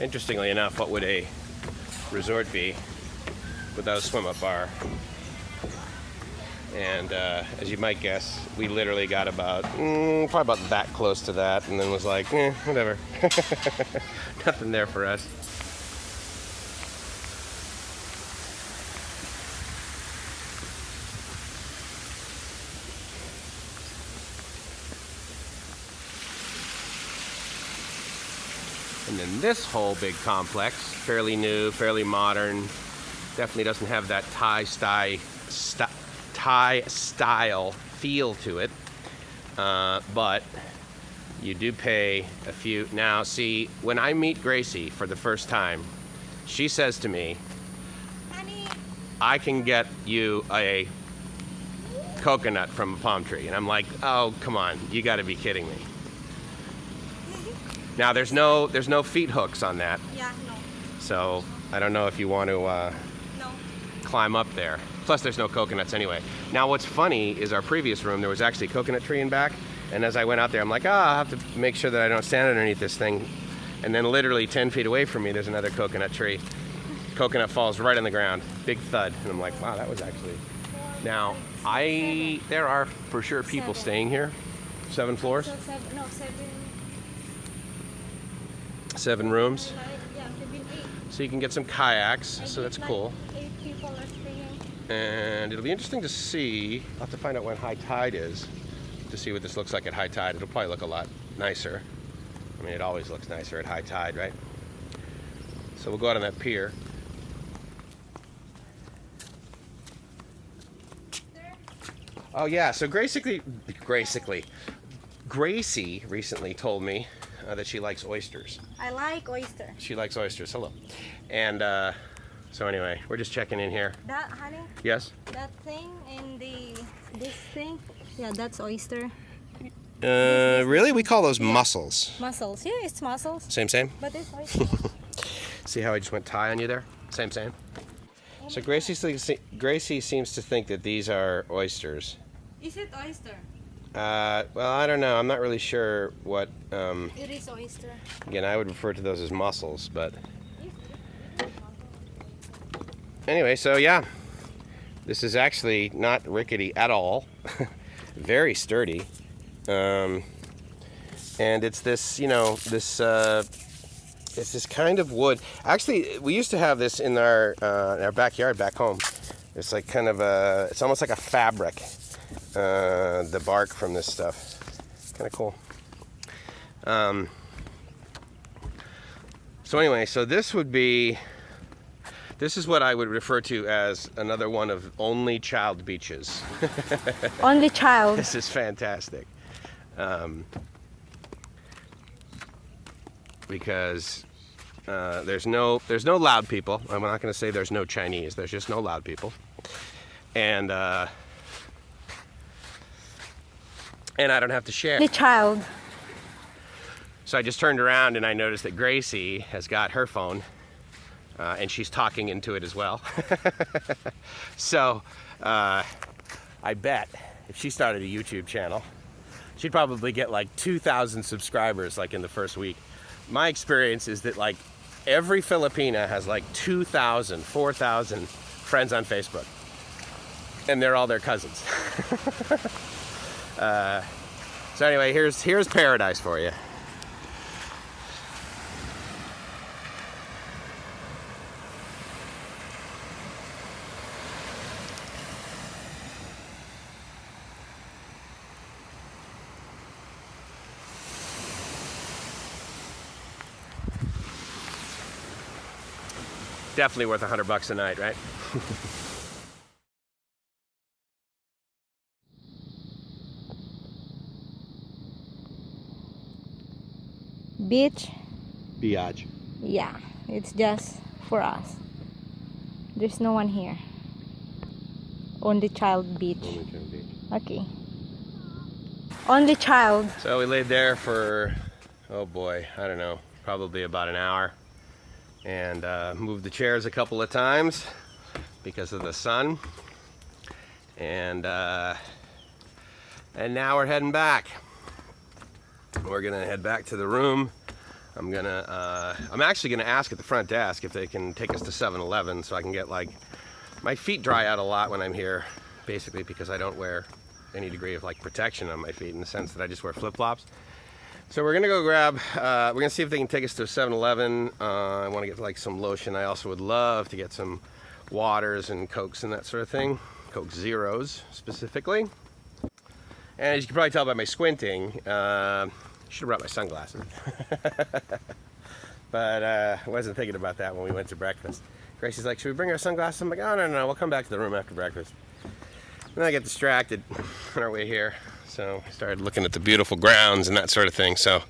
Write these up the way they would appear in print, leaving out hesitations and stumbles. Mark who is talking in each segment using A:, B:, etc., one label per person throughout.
A: Interestingly enough, what would a resort be without a swim-up bar? And as you might guess, we literally got about, probably about that close to that, and then was like, whatever. Nothing there for us. And then this whole big complex, fairly new, fairly modern, definitely doesn't have that Thai style feel to it, but you do pay a few. Now see, when I meet Gracie for the first time, she says to me, "Honey, I can get you a coconut from a palm tree," and I'm like, "Oh, come on, you got to be kidding me." Now there's no feet hooks on that.
B: Yeah, no.
A: So I don't know if you want to
B: No.
A: climb up there. Plus there's no coconuts anyway. Now what's funny is our previous room, there was actually a coconut tree in back, and as I went out there, I'm like, I'll have to make sure that I don't stand underneath this thing. And then literally 10 feet away from me, there's another coconut tree. Coconut falls right on the ground, big thud. And I'm like, wow, that was actually... Now, there are for sure people staying here. 7 floors?
B: So seven.
A: 7 rooms.
B: Yeah, maybe 8.
A: So you can get some kayaks, so that's cool.
B: 8 people are staying.
A: And it'll be interesting to see, I'll have to find out when high tide is, to see what this looks like at high tide. It'll probably look a lot nicer. I mean, it always looks nicer at high tide, right? So we'll go out on that pier. Oh yeah, so Gracie recently told me that she likes oysters.
B: I like oyster.
A: She likes oysters. Hello. And so anyway, we're just checking in here.
B: That, honey?
A: Yes?
B: That thing in this thing? Yeah, that's oyster.
A: Really? We call those mussels.
B: Mussels. Yeah, it's mussels.
A: Same?
B: But it's oyster.
A: See how I just went Thai on you there? Same. So Gracie seems to think that these are oysters.
B: Is it oyster?
A: Well, I don't know. I'm not really sure what...
B: It is oyster.
A: Again, I would refer to those as mussels, but... Anyway, so yeah. This is actually not rickety at all. Very sturdy. And it's this, it's this kind of wood. Actually, we used to have this in our backyard back home. It's like kind of it's almost like a fabric. The bark from this stuff. Kind of cool. So anyway, so this is what I would refer to as another one of only child beaches.
B: Only child.
A: This is fantastic. Because there's no loud people. I'm not going to say there's no Chinese. There's just no loud people. And I don't have to share.
B: The child.
A: So I just turned around and I noticed that Gracie has got her phone, and she's talking into it as well. So I bet if she started a YouTube channel, she'd probably get like 2,000 subscribers like in the first week. My experience is that like every Filipina has like 2,000, 4,000 friends on Facebook, and they're all their cousins. So anyway, here's paradise for you. Definitely worth $100 a night, right?
B: Beach?
A: Biatch.
B: Yeah, it's just for us. There's no one here. Only child beach.
A: Only child beach.
B: Okay. Only child.
A: So we laid there for, oh boy, I don't know, probably about an hour. And moved the chairs a couple of times because of the sun. And now we're heading back. We're gonna head back to the room. I'm actually gonna ask at the front desk if they can take us to 7-Eleven so I can get like, my feet dry out a lot when I'm here, basically because I don't wear any degree of like protection on my feet in the sense that I just wear flip-flops. So we're gonna go grab, we're gonna see if they can take us to a 7-Eleven. I wanna get like some lotion. I also would love to get some waters and Cokes and that sort of thing. Coke Zeros specifically. And as you can probably tell by my squinting, should have brought my sunglasses. But I wasn't thinking about that when we went to breakfast. Gracie's like, should we bring our sunglasses? I'm like, oh, no, we'll come back to the room after breakfast. And I get distracted on our way here. So I started looking at the beautiful grounds and that sort of thing. So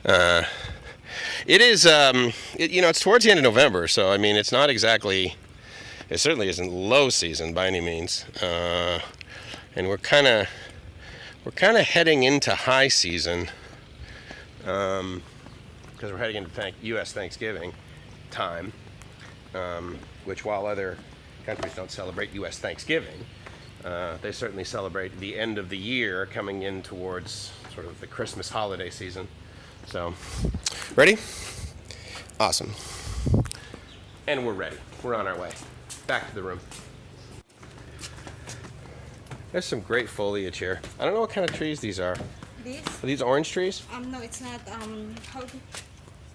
A: it is, you know, it's towards the end of November. So, I mean, it's not exactly, it certainly isn't low season by any means. And we're kind of heading into high season. Because we're heading into U.S. Thanksgiving time. Which, while other countries don't celebrate U.S. Thanksgiving, they certainly celebrate the end of the year coming in towards sort of the Christmas holiday season. So, ready? Awesome. And we're ready. We're on our way. Back to the room. There's some great foliage here. I don't know what kind of trees these are.
B: This?
A: Are these orange trees?
B: No, it's not.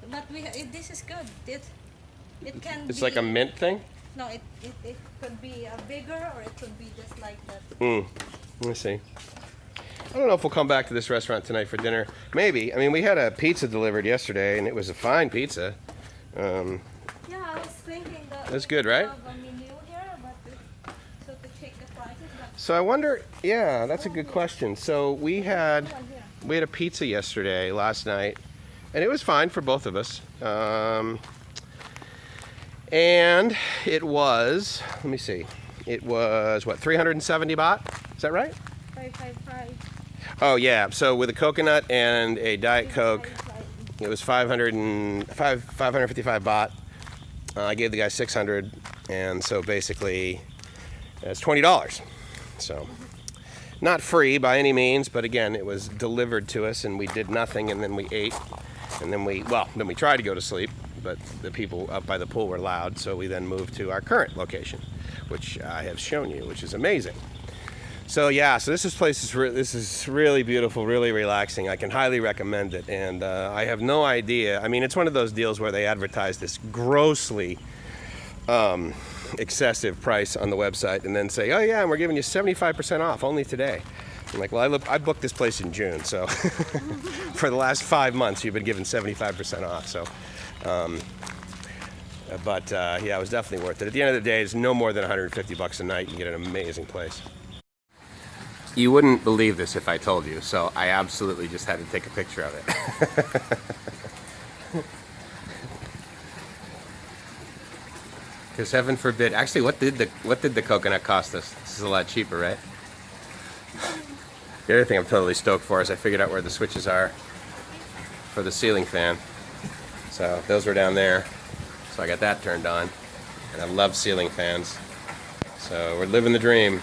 B: But this is good. It can.
A: It's
B: be,
A: like a mint thing?
B: No, it could be bigger or it could be just like that.
A: Let me see. I don't know if we'll come back to this restaurant tonight for dinner. Maybe. I mean, we had a pizza delivered yesterday, and it was a fine pizza.
B: Yeah, I was thinking that.
A: That's good, right?
B: Have a menu here, but so to check the prices.
A: So I wonder. Yeah, that's a good question. So we had a pizza yesterday, last night, and it was fine for both of us. And it was, let me see, it was what, 370 baht? Is that right?
B: 555.
A: Oh yeah, so with a coconut and a Diet Coke, it was 555 baht. I gave the guy 600, and so basically it's $20. So not free by any means, but again, it was delivered to us, and we did nothing, and then we ate, and then we tried to go to sleep. But the people up by the pool were loud, so we then moved to our current location, which I have shown you, which is amazing. So yeah, so this is really beautiful, really relaxing. I can highly recommend it, and I have no idea. I mean, it's one of those deals where they advertise this grossly excessive price on the website, and then say, oh yeah, and we're giving you 75% off only today. I'm like, well, I booked this place in June, so for the last 5 months, you've been given 75% off. So. Yeah, it was definitely worth it. At the end of the day, it's no more than 150 bucks a night. You get an amazing place. You wouldn't believe this if I told you, so I absolutely just had to take a picture of it. Because heaven forbid, actually, what did the coconut cost us? This is a lot cheaper, right? The other thing I'm totally stoked for is I figured out where the switches are for the ceiling fan. So those were down there. So I got that turned on. And I love ceiling fans. So we're living the dream.